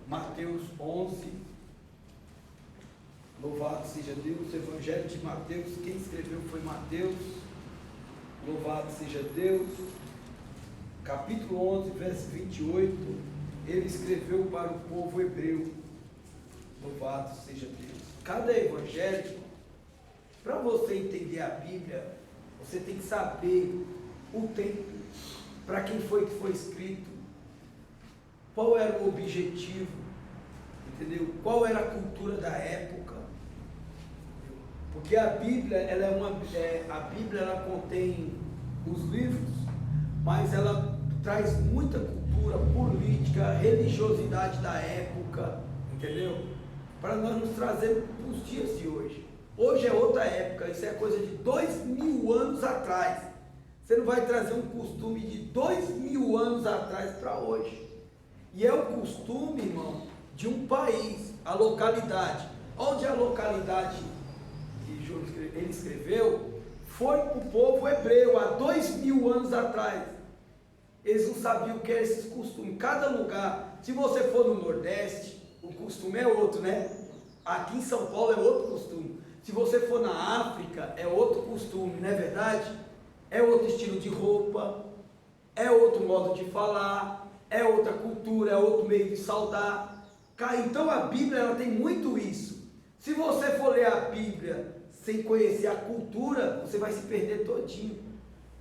Mateus 11. Louvado seja Deus. Evangelho de Mateus, quem escreveu foi Mateus. Louvado seja Deus. Capítulo 11, verso 28. Ele escreveu para o povo hebreu. Louvado seja Deus. Cada evangelho, para você entender a Bíblia, você tem que saber o tempo, para quem foi que foi escrito, qual era o objetivo, entendeu? Qual era a cultura da época. Porque a Bíblia, a Bíblia ela contém os livros, mas ela traz muita cultura, política, religiosidade da época, entendeu? Para nós nos trazer para os dias de hoje. Hoje é outra época, isso é coisa de 2000 anos atrás. Você não vai trazer um costume de 2000 anos atrás para hoje. E é o costume, irmão, de um país, a localidade. Onde a localidade que ele escreveu foi para o povo hebreu, há 2000 anos atrás. Eles não sabiam o que eram esses costumes. Cada lugar, se você for no Nordeste, o costume é outro, né? Aqui em São Paulo é outro costume. Se você for na África, é outro costume, não é verdade? É outro estilo de roupa, é outro modo de falar, é outra cultura, é outro meio de saudar. Então a Bíblia ela tem muito isso. Se você for ler a Bíblia sem conhecer a cultura, você vai se perder todinho.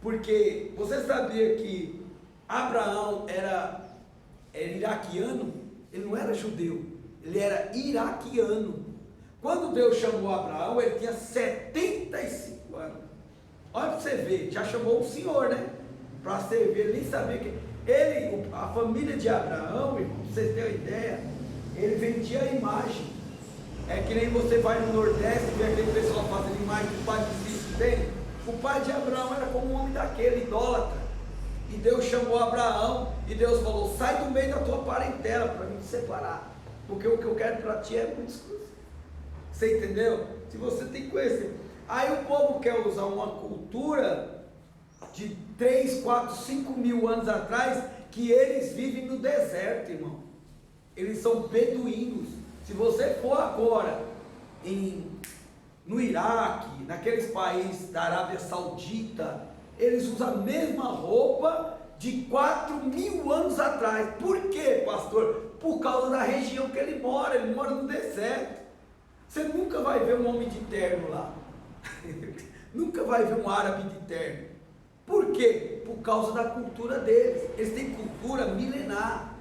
Porque você sabia que Abraão era iraquiano? Ele não era judeu, ele era iraquiano. Quando Deus chamou Abraão, ele tinha 75 anos. Olha para você ver, já chamou um senhor, né? Para servir, ele nem sabia que... a família de Abraão, irmão, para vocês terem uma ideia, ele vendia a imagem. É que nem você vai no Nordeste e vê aquele pessoal fazendo imagem do pai de Cristo dele. O pai de Abraão era como um homem daquele, idólatra. E Deus chamou Abraão, e Deus falou, sai do meio da tua parentela, para me separar. Porque o que eu quero para ti é muito exclusivo. Você entendeu? Se você tem que conhecer. Aí o povo quer usar uma cultura de 3, 4, 5 mil anos atrás, que eles vivem no deserto, irmão. Eles são beduínos. Se você for agora no Iraque, naqueles países da Arábia Saudita, eles usam a mesma roupa de 4.000 anos atrás. Por quê, pastor? Por causa da região que ele mora no deserto. Você nunca vai ver um homem de terno lá. Nunca vai ver um árabe de terno. Por quê? Por causa da cultura deles. Eles têm cultura milenar.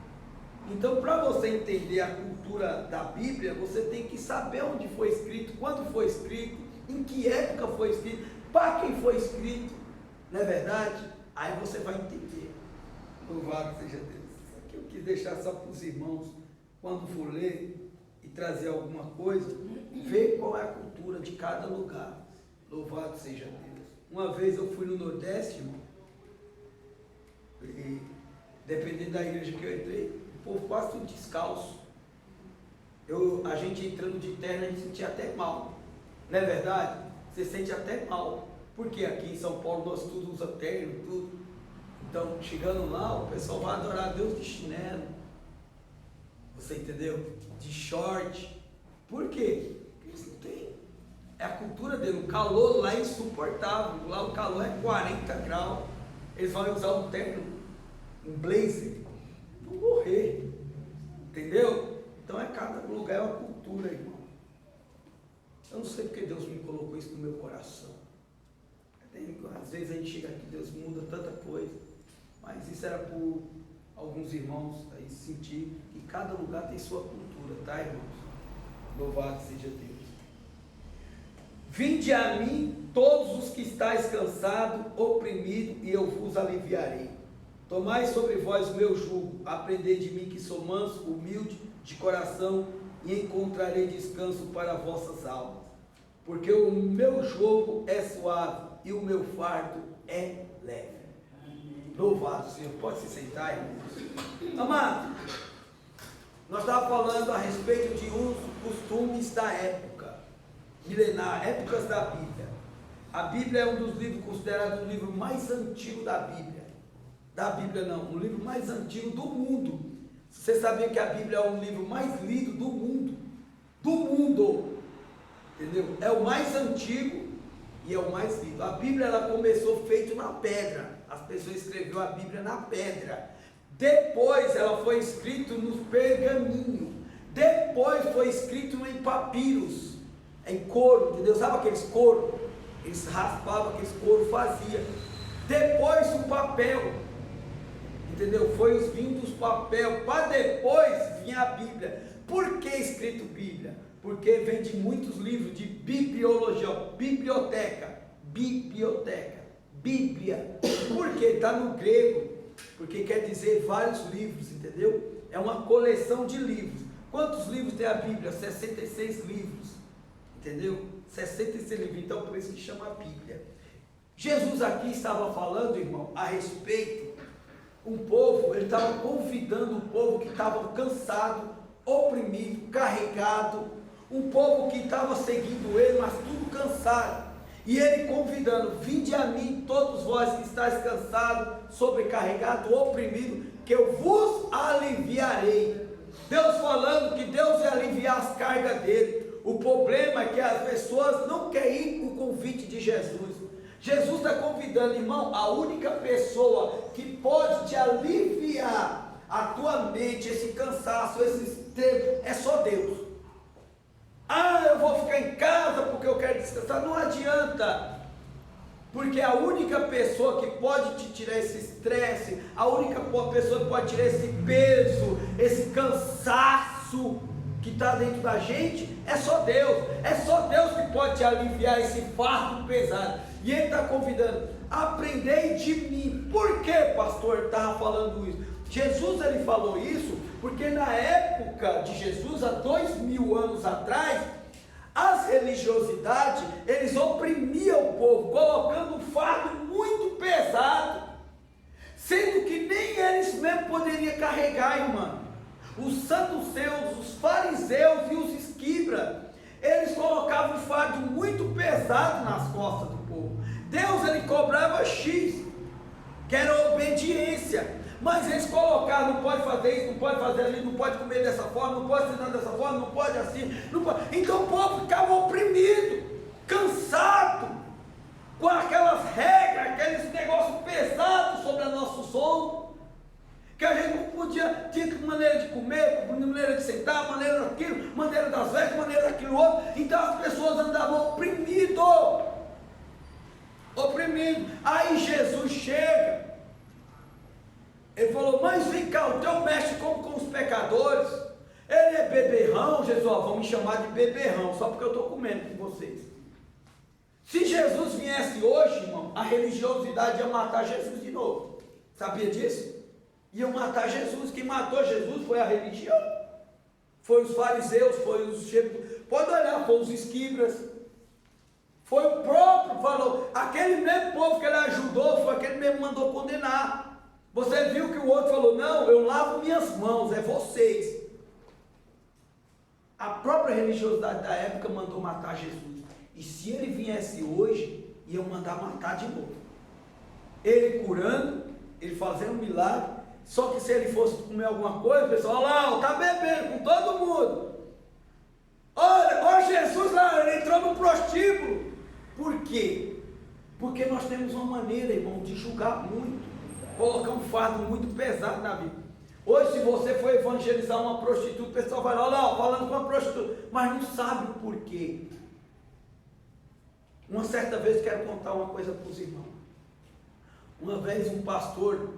Então, para você entender a cultura da Bíblia, você tem que saber onde foi escrito, quando foi escrito, em que época foi escrito, para quem foi escrito. Não é verdade? Aí você vai entender. Louvado seja Deus. Isso aqui eu quis deixar só para os irmãos, quando for ler e trazer alguma coisa, ver qual é a cultura de cada lugar. Louvado seja Deus. Uma vez eu fui no Nordeste, irmão, e dependendo da igreja que eu entrei, o povo quase tudo descalço. A gente entrando de terno, a gente sentia até mal. Não é verdade? Você sente até mal. Porque aqui em São Paulo nós tudo usa terno, tudo. Então, chegando lá, o pessoal vai adorar a Deus de chinelo. Você entendeu? De short. Por quê? Porque eles não têm. É a cultura dele. O calor lá é insuportável. Lá o calor é 40 graus. Eles vão usar um terno, um blazer. Vão morrer. Entendeu? Então cada lugar é uma cultura, irmão. Eu não sei porque Deus me colocou isso no meu coração. Às vezes a gente chega aqui, Deus muda tanta coisa. Mas isso era por alguns irmãos aí sentir que cada lugar tem sua cultura, tá, irmãos? Louvado seja Deus. Vinde a mim todos os que estáis cansados, oprimidos, e eu vos aliviarei. Tomai sobre vós o meu jugo, aprendei de mim que sou manso, humilde de coração, e encontrarei descanso para vossas almas. Porque o meu jugo é suave e o meu fardo é leve. Louvado Senhor. Pode se sentar, irmãos. Amado, nós estávamos falando a respeito de uns costumes da época milenar, épocas da Bíblia. A Bíblia é um dos livros considerado o livro mais antigo da Bíblia. Da Bíblia não, o livro mais antigo do mundo. Você sabia que a Bíblia é o livro mais lido do mundo? Do mundo! Entendeu? É o mais antigo e é o mais lido. A Bíblia, ela começou feito na pedra. As pessoas escreveram a Bíblia na pedra. Depois ela foi escrita nos pergaminhos. Depois foi escrito em papiros, em couro, entendeu? Sabe aqueles couro? Eles raspavam aqueles couro, fazia. Depois o papel, entendeu? Foi os vinhos dos papel, para depois vinha a Bíblia. Por que escrito Bíblia? Porque vem de muitos livros de bibliologia, biblioteca, Bíblia. Por quê? Está no grego, porque quer dizer vários livros, entendeu? É uma coleção de livros. Quantos livros tem a Bíblia? 66 livros, entendeu? 66 livros, então por isso que chama Bíblia. Jesus aqui estava falando, irmão, a respeito, um povo, ele estava convidando um povo que estava cansado, oprimido, carregado, um povo que estava seguindo ele, mas tudo cansado, e ele convidando: vinde a mim todos vós que estáis cansados, sobrecarregados, oprimidos, que eu vos aliviarei. Deus falando que Deus ia aliviar as cargas dele. O problema é que as pessoas não querem ir com o convite de Jesus. Jesus está convidando, irmão, a única pessoa que pode te aliviar a tua mente, esse cansaço, esse estresse, é só Deus. Ah, eu vou ficar em casa porque eu quero descansar. Não adianta, porque a única pessoa que pode te tirar esse estresse, a única pessoa que pode tirar esse peso, esse cansaço que está dentro da gente, é só Deus. É só Deus que pode te aliviar esse fardo pesado. E ele está convidando: aprendei de mim. Por que, pastor, estava falando isso? Jesus, ele falou isso porque na época de Jesus, há 2000 anos atrás, as religiosidades, eles oprimiam o povo, colocando um fardo muito pesado, sendo que nem eles mesmos poderiam carregar, irmão. Os saduceus, os fariseus e os esquibras, eles colocavam um fardo muito pesado nas costas do povo. Deus, ele cobrava X, que era obediência, mas eles colocaram: não pode fazer isso, não pode fazer ali, não pode comer dessa forma, não pode ensinar dessa forma, não pode assim, não pode. Então o povo ficava oprimido, cansado, com aquelas regras, aqueles negócios pesados sobre a nosso som, que a gente não podia, tinha maneira de comer, maneira de sentar, maneira daquilo, maneira das vestes, maneira daquilo outro. Então as pessoas andavam oprimidas. Aí Jesus chega, ele falou: mas vem cá, o teu mestre come com os pecadores, ele é beberrão. Jesus: ó, vão me chamar de beberrão, só porque eu estou comendo com vocês. Se Jesus viesse hoje, irmão, a religiosidade ia matar Jesus de novo. Sabia disso? Iam matar Jesus. Quem matou Jesus foi a religião, foi os fariseus, foi os pode olhar, foi os esquibras, foi o próprio, falou, aquele mesmo povo que ele ajudou, foi aquele mesmo que mandou condenar. Você viu que o outro falou: não, eu lavo minhas mãos, é vocês. A própria religiosidade da época mandou matar Jesus. E se ele viesse hoje, iam mandar matar de novo. Ele curando, ele fazendo um milagre. Só que se ele fosse comer alguma coisa, o pessoal: olha lá, está bebendo com todo mundo. Olha Jesus lá, ele entrou no prostíbulo. Por quê? Porque nós temos uma maneira, irmão, de julgar muito, colocar um fardo muito pesado na vida. Hoje, se você for evangelizar uma prostituta, o pessoal vai lá: olha lá, falando com uma prostituta, mas não sabe o porquê. Uma certa vez, quero contar uma coisa para os irmãos. Uma vez um pastor,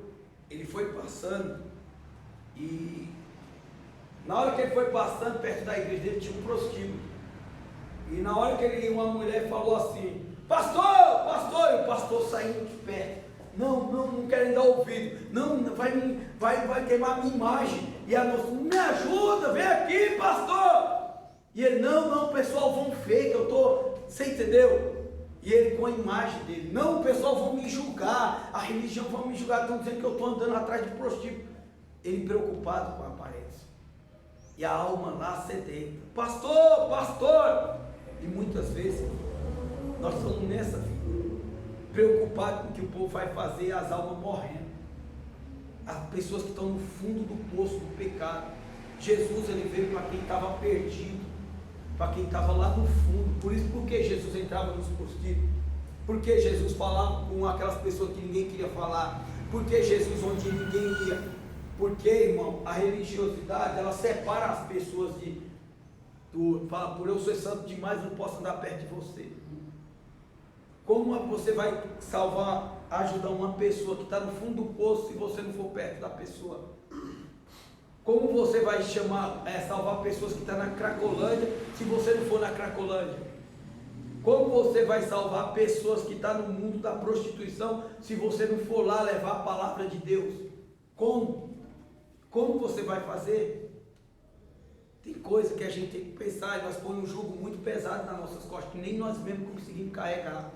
ele foi passando, e na hora que ele foi passando perto da igreja dele, tinha um prostíbulo. E na hora que ele ia, uma mulher falou assim: pastor, pastor, e o pastor saindo de perto: não querem dar ouvido, não, vai queimar a minha imagem. E a moça: me ajuda, vem aqui, pastor. E ele: não, o pessoal vão ver que eu estou, você entendeu? E ele com a imagem dele: não, o pessoal vão me julgar, a religião vai me julgar, estão dizendo que eu estou andando atrás de prostíbulo. Ele preocupado com a aparência, e a alma lá sedenta: pastor, pastor. E muitas vezes nós estamos nessa vida, preocupados com o que o povo vai fazer, as almas morrendo. as pessoas que estão no fundo do poço do pecado. Jesus, ele veio para quem estava perdido, para quem estava lá no fundo. Por isso, por que Jesus entrava nos prostíbulos? Por que Jesus falava com aquelas pessoas que ninguém queria falar? Por que Jesus onde ninguém ia? Porque, irmão, a religiosidade, ela separa as pessoas fala, por eu ser santo demais, não posso andar perto de você. Como você vai salvar, ajudar uma pessoa que está no fundo do poço se você não for perto da pessoa? Como você vai salvar pessoas que estão na Cracolândia se você não for na Cracolândia? Como você vai salvar pessoas que estão no mundo da prostituição se você não for lá levar a palavra de Deus? Como? Como você vai fazer? Tem coisa que a gente tem que pensar, e nós põe um jugo muito pesado nas nossas costas, que nem nós mesmos conseguimos carregar.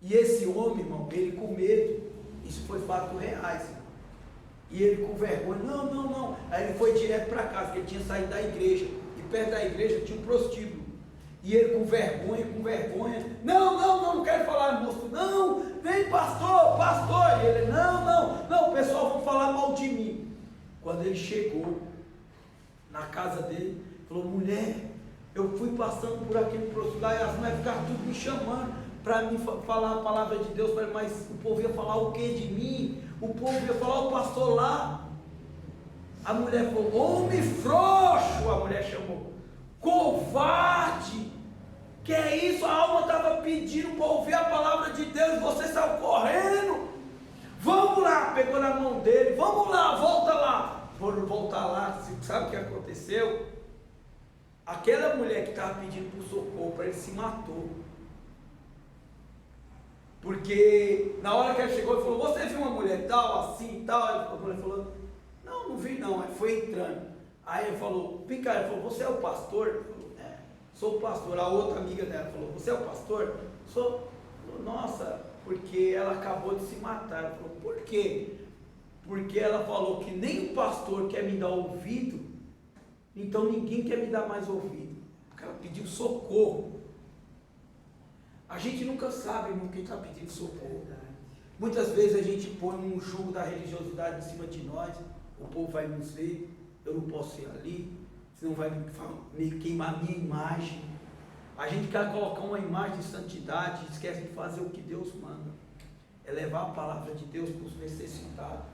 E esse homem, irmão, ele com medo, isso foi fato reais, irmão. E ele com vergonha, não. Aí ele foi direto para casa, porque ele tinha saído da igreja, e perto da igreja tinha um prostíbulo. E ele com vergonha, não quero falar, moço, não, vem pastor, e ele, não, o pessoal vai falar mal de mim. Quando ele chegou na casa dele, falou, mulher, eu fui passando por aquele prostíbulo, e as mulheres ficaram tudo me chamando, para mim falar a palavra de Deus, mas o povo ia falar o que de mim? O povo ia falar, o pastor lá. A mulher falou, homem frouxo, a mulher chamou, covarde, que é isso? A alma estava pedindo para ouvir a palavra de Deus, você saiu correndo, vamos lá, pegou na mão dele, vamos lá, volta lá. Foram voltar lá, sabe o que aconteceu? Aquela mulher que estava pedindo por socorro para ele se matou. Porque na hora que ele chegou, ele falou, você viu uma mulher tal, assim, tal? A mulher falou, não vi não. Aí foi entrando. Aí ele falou, Picareta, ele falou, você é o pastor? Ele falou, sou o pastor. A outra amiga dela falou, você é o pastor? Sou. Falou, nossa, porque ela acabou de se matar. Ela falou, por quê? Porque ela falou que nem o pastor quer me dar ouvido, então ninguém quer me dar mais ouvido. Porque ela pediu socorro. A gente nunca sabe, irmão, quem está pedindo socorro. Muitas vezes a gente põe um jugo da religiosidade em cima de nós, o povo vai nos ver, eu não posso ir ali, senão vai me queimar a minha imagem. A gente quer colocar uma imagem de santidade, esquece de fazer o que Deus manda. É levar a palavra de Deus para os necessitados.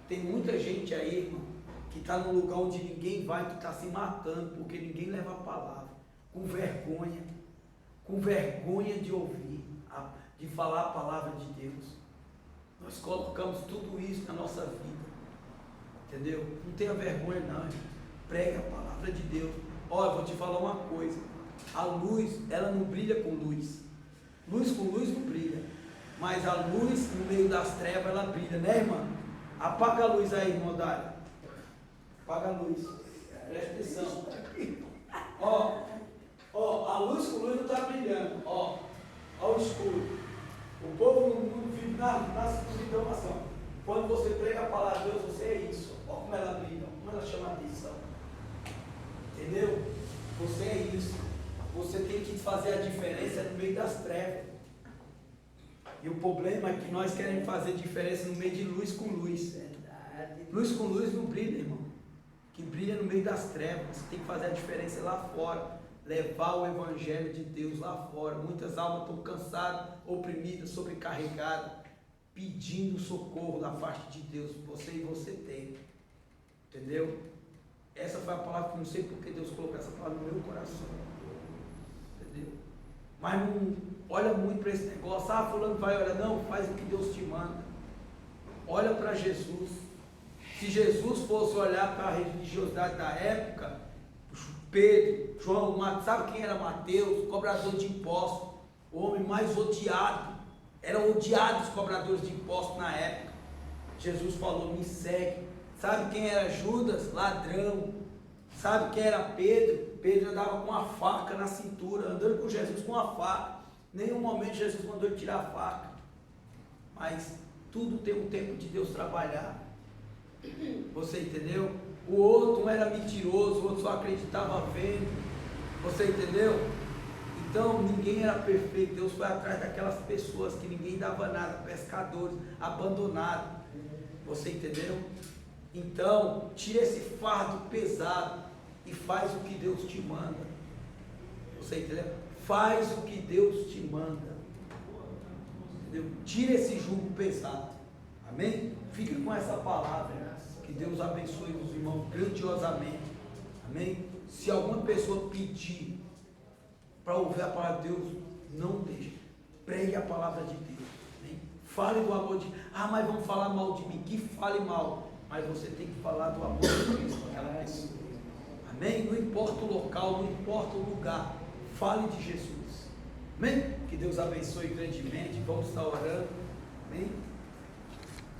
Tem muita gente aí, irmão, que está num lugar onde ninguém vai, que está se matando, porque ninguém leva a palavra, com vergonha de ouvir, de falar a palavra de Deus. Nós colocamos tudo isso na nossa vida, entendeu? Não tenha vergonha não, irmão. Prega a palavra de Deus. Olha, eu vou te falar uma coisa, a luz, ela não brilha com luz com luz não brilha, mas a luz no meio das trevas, ela brilha, né, irmã? Apaga a luz aí, irmã Dália, apaga a luz, presta atenção, a luz com luz não está brilhando, ó o escuro. O povo no mundo vive na informação. Quando você prega a palavra de Deus, você é isso. Olha como ela brilha, como ela chama a atenção. Entendeu? Você é isso. Você tem que fazer a diferença no meio das trevas. E o problema é que nós queremos fazer diferença no meio de luz com luz. Luz com luz não brilha, irmão. Que brilha no meio das trevas. Você tem que fazer a diferença lá fora. Levar o evangelho de Deus lá fora. Muitas almas estão cansadas, oprimidas, sobrecarregadas, pedindo socorro da parte de Deus. Você e você tem. Entendeu? Essa foi a palavra que não sei porque Deus colocou essa palavra no meu coração. Entendeu? Mas não olha muito para esse negócio. Fulano vai olhar. Não, faz o que Deus te manda. Olha para Jesus. Se Jesus fosse olhar para a religiosidade da época, Pedro, João, sabe quem era Mateus? Cobrador de impostos, o homem mais odiado, eram odiados os cobradores de impostos na época. Jesus falou, me segue. Sabe quem era Judas? Ladrão. Sabe quem era Pedro? Pedro andava com a faca na cintura, andando com Jesus com a faca. Em nenhum momento Jesus mandou ele tirar a faca. Mas tudo tem um tempo de Deus trabalhar. Você entendeu? O outro um era mentiroso, o outro só acreditava vendo. Você entendeu? Então ninguém era perfeito. Deus foi atrás daquelas pessoas que ninguém dava nada, pescadores, abandonados. Você entendeu? Então, tira esse fardo pesado e faz o que Deus te manda. Você entendeu? Faz o que Deus te manda. Entendeu? Tira esse jugo pesado. Amém? Fique com essa palavra. Que Deus abençoe os irmãos grandiosamente. Amém? Se alguma pessoa pedir para ouvir a palavra de Deus, não deixe. Pregue a palavra de Deus. Amém? Fale do amor de Deus. Ah, mas vão falar mal de mim. Que fale mal. Mas você tem que falar do amor de Cristo para aquela pessoa. Amém? Não importa o local, não importa o lugar. Fale de Jesus. Amém? Que Deus abençoe grandemente. Vamos estar orando. Amém?